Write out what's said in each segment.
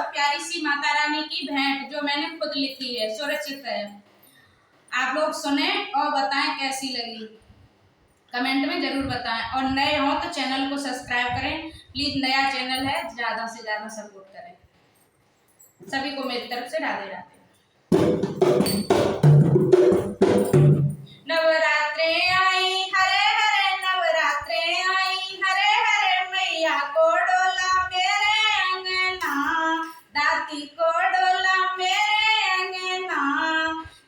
बहुत प्यारी सी माता रानी की भेंट जो मैंने खुद लिखी है, सुरक्षित है। आप लोग सुने और बताएं कैसी लगी, कमेंट में जरूर बताएं। और नए हो तो चैनल को सब्सक्राइब करें प्लीज, नया चैनल है, ज्यादा से ज्यादा सपोर्ट करें। सभी को मेरी तरफ से राधे राधे। नवरात्रे आई हरे हरे, नवरात्रे आई हरे हरे, मैया को डोला मेरे अंगना, दाती को डोला मेरे अंगना,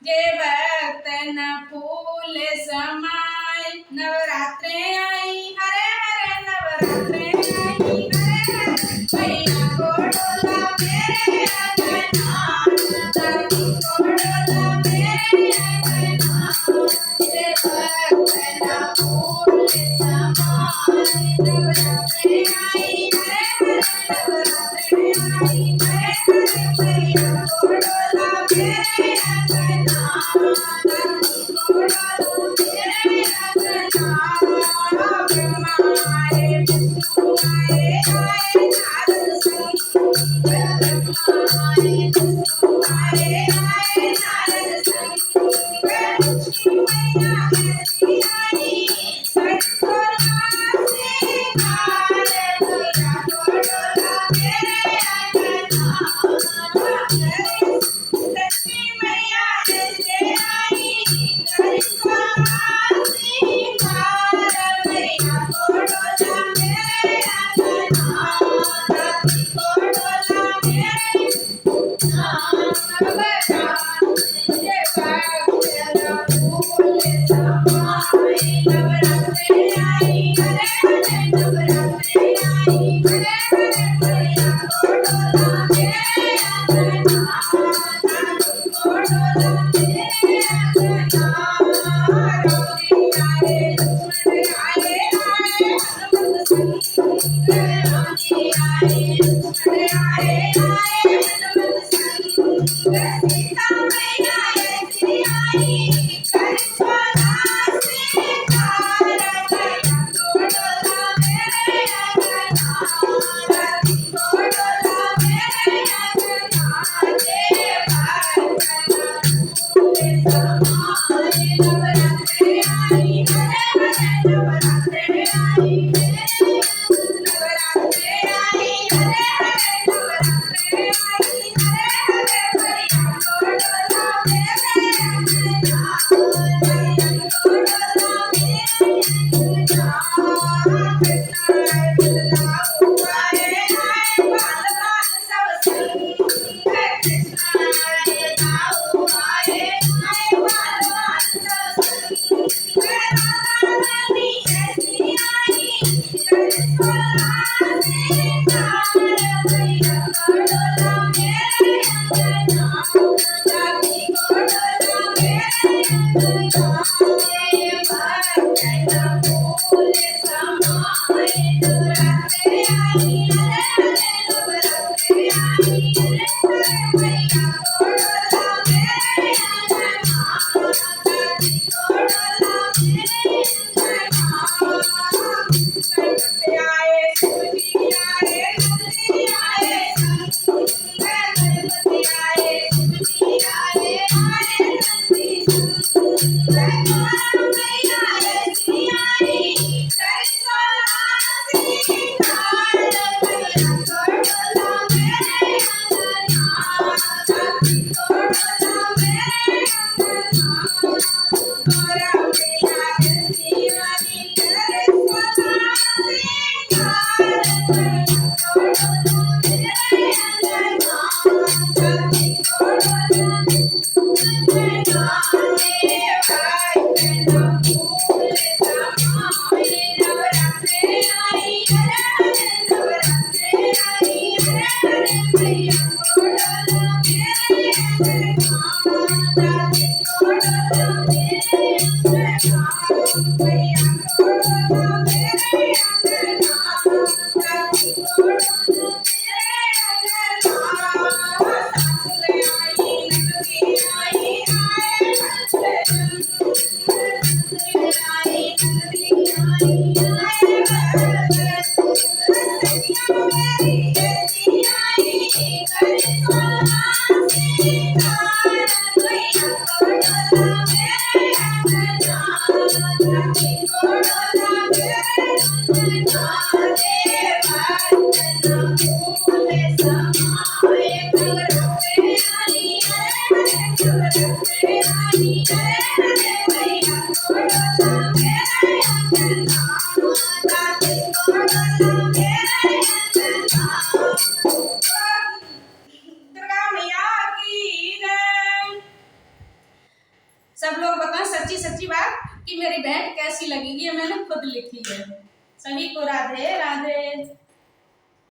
जे भक्त न फूल समाय। नवरात्रे आई हरे हरे, नवरात्रे आई हरे हरे, मैया को डोला मेरे अंगना, दाती को डोला मेरे अंगना, जे भक्त न फूल समाय। नवरात्रे आई हरे हरे, नवरात्रे आई हरे हरे, मैया को डोला मेरे अंगना, दाती को डोला मेरे अंगना। ब्रह्मा आए विष्णु आए, आए नारद संग, ब्रह्मा आए विष्णु आए, आए नारद संग, लक्ष्मी मैया ऐसी आई, सबको नाचे गार, मैया को डोला मेरे अंगना। लक्ष्मी मैया ऐसे आई, सबको नाचे गार, मैया को डोला मेरे अंगना, दाती को डोला मेरे दुर्गा मैया की जय। सब लोग बताएं सच्ची सच्ची बात कि मेरी भेंट कैसी लगी। ये मैंने खुद लिखी है। सभी को राधे राधे।